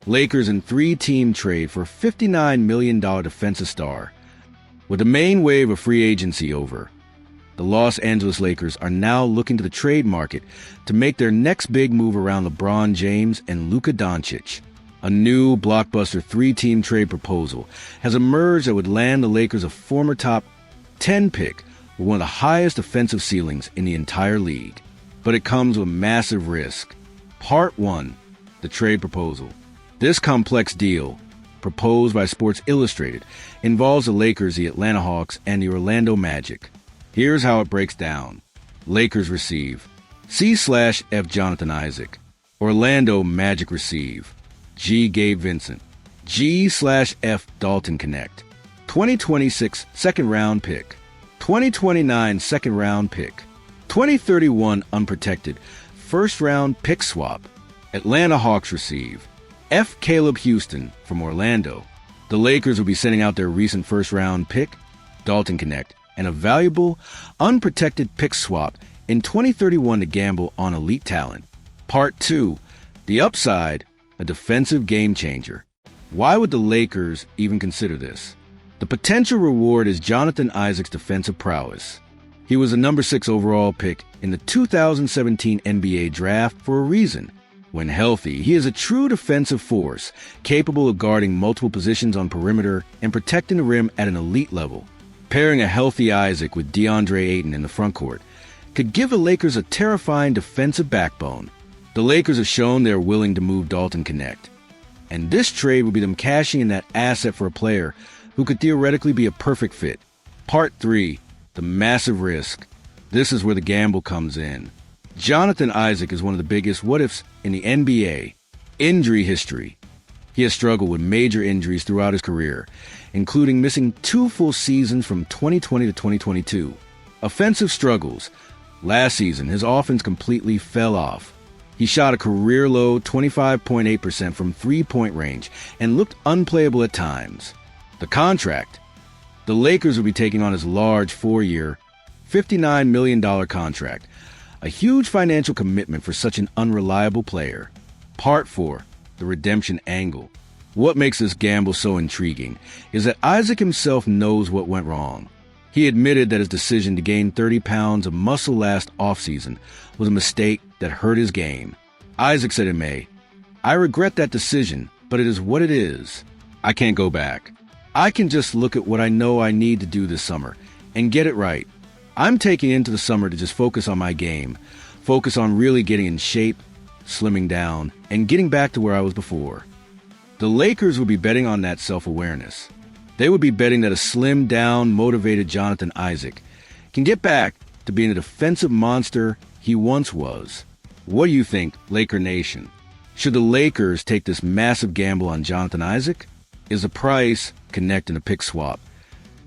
Lakers in three-team trade for a $59 million defensive star. With the main wave of free agency over, the Los Angeles Lakers are now looking to the trade market to make their next big move around LeBron James and Luka Doncic. A new blockbuster three-team trade proposal has emerged that would land the Lakers a former top 10 pick with one of the highest offensive ceilings in the entire league. But it comes with massive risk. Part 1. The trade proposal. This complex deal, proposed by Sports Illustrated, involves the Lakers, the Atlanta Hawks, and the Orlando Magic. Here's how it breaks down. Lakers receive C/F Jonathan Isaac. Orlando Magic receive G. Gabe Vincent. G/F Dalton Connect. 2026 second-round pick. 2029 second-round pick. 2031 unprotected first-round pick swap. Atlanta Hawks receive F. Caleb Houston from Orlando. The Lakers will be sending out their recent first-round pick, Dalton Connect, and a valuable, unprotected pick swap in 2031 to gamble on elite talent. Part 2. The upside, a defensive game changer. Why would the Lakers even consider this? The potential reward is Jonathan Isaac's defensive prowess. He was a number 6 overall pick in the 2017 NBA draft for a reason. When healthy, he is a true defensive force, capable of guarding multiple positions on perimeter and protecting the rim at an elite level. Pairing a healthy Isaac with DeAndre Ayton in the frontcourt could give the Lakers a terrifying defensive backbone. The Lakers have shown they are willing to move Dalton Connect, and this trade will be them cashing in that asset for a player who could theoretically be a perfect fit. Part 3. The massive risk. This is where the gamble comes in. Jonathan Isaac is one of the biggest what-ifs in the NBA. Injury history. He has struggled with major injuries throughout his career, including missing 2 full seasons from 2020 to 2022. Offensive struggles. Last season, his offense completely fell off. He shot a career-low 25.8% from three-point range and looked unplayable at times. The contract. The Lakers will be taking on his large 4-year, $59 million contract, a huge financial commitment for such an unreliable player. Part 4. The redemption angle. What makes this gamble so intriguing is that Isaac himself knows what went wrong. He admitted that his decision to gain 30 pounds of muscle last offseason was a mistake that hurt his game. Isaac said in May, "I regret that decision, but it is what it is. I can't go back. I can just look at what I know I need to do this summer and get it right. I'm taking into the summer to just focus on my game, focus on really getting in shape, slimming down, and getting back to where I was before." The Lakers would be betting on that self-awareness. They would be betting that a slimmed-down, motivated Jonathan Isaac can get back to being the defensive monster he once was. What do you think, Laker Nation? Should the Lakers take this massive gamble on Jonathan Isaac? Is the price, connecting a pick swap,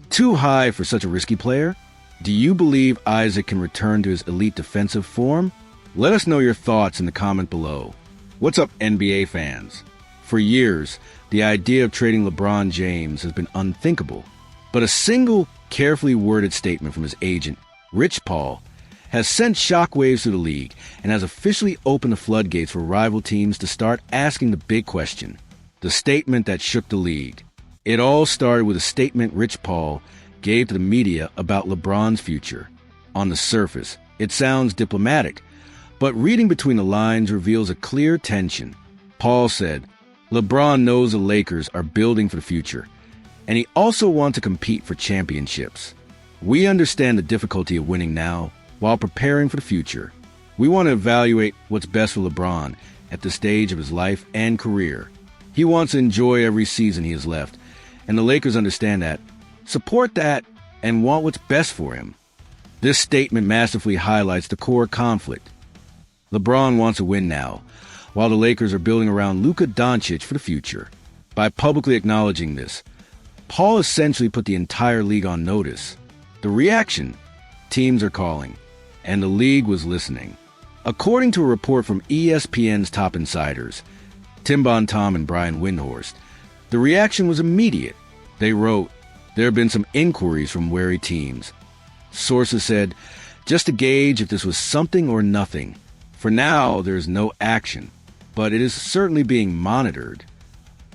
too high for such a risky player? Do you believe Isaac can return to his elite defensive form? Let us know your thoughts in the comment below. What's up, NBA fans? For years, the idea of trading LeBron James has been unthinkable, but a single, carefully worded statement from his agent, Rich Paul, has sent shockwaves through the league and has officially opened the floodgates for rival teams to start asking the big question, the statement that shook the league. It all started with a statement Rich Paul gave to the media about LeBron's future. On the surface, it sounds diplomatic, but reading between the lines reveals a clear tension. Paul said, "LeBron knows the Lakers are building for the future, and he also wants to compete for championships. We understand the difficulty of winning now while preparing for the future. We want to evaluate what's best for LeBron at this stage of his life and career. He wants to enjoy every season he has left, and the Lakers understand that, support that, and want what's best for him." This statement masterfully highlights the core conflict. LeBron wants to win now, while the Lakers are building around Luka Doncic for the future. By publicly acknowledging this, Paul essentially put the entire league on notice. The reaction? Teams are calling, and the league was listening. According to a report from ESPN's top insiders, Tim Bontemps and Brian Windhorst, the reaction was immediate. They wrote, "There have been some inquiries from wary teams. Sources said, just to gauge if this was something or nothing. For now, there is no action, but it is certainly being monitored."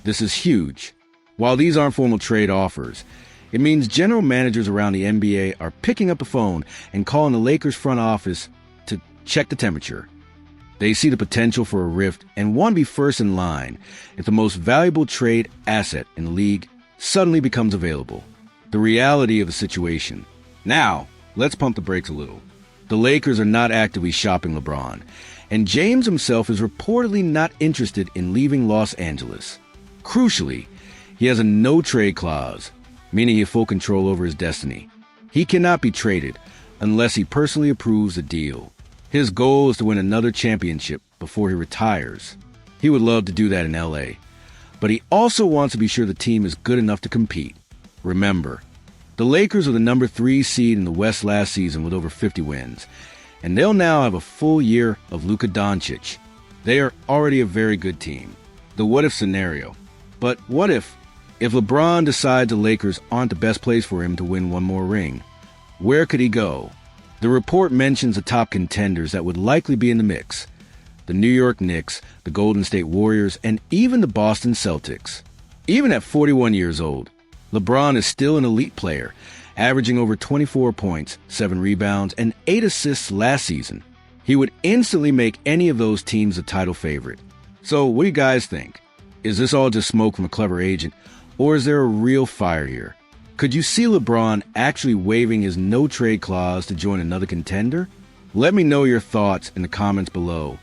This is huge. While these aren't formal trade offers, it means general managers around the NBA are picking up the phone and calling the Lakers front office to check the temperature. They see the potential for a rift and want to be first in line if the most valuable trade asset in the league suddenly becomes available. The reality of the situation. Now, let's pump the brakes a little. The Lakers are not actively shopping LeBron, and James himself is reportedly not interested in leaving Los Angeles. Crucially, he has a no-trade clause, meaning he has full control over his destiny. He cannot be traded unless he personally approves a deal. His goal is to win another championship before he retires. He would love to do that in LA, but he also wants to be sure the team is good enough to compete. Remember, the Lakers were the number 3 seed in the West last season with over 50 wins, and they'll now have a full year of Luka Doncic. They are already a very good team. The what-if scenario. But what if LeBron decides the Lakers aren't the best place for him to win one more ring? Where could he go? The report mentions the top contenders that would likely be in the mix: the New York Knicks, the Golden State Warriors, and even the Boston Celtics. Even at 41 years old, LeBron is still an elite player, averaging over 24 points, 7 rebounds, and 8 assists last season. He would instantly make any of those teams a title favorite. So what do you guys think? Is this all just smoke from a clever agent, or is there a real fire here? Could you see LeBron actually waiving his no-trade clause to join another contender? Let me know your thoughts in the comments below.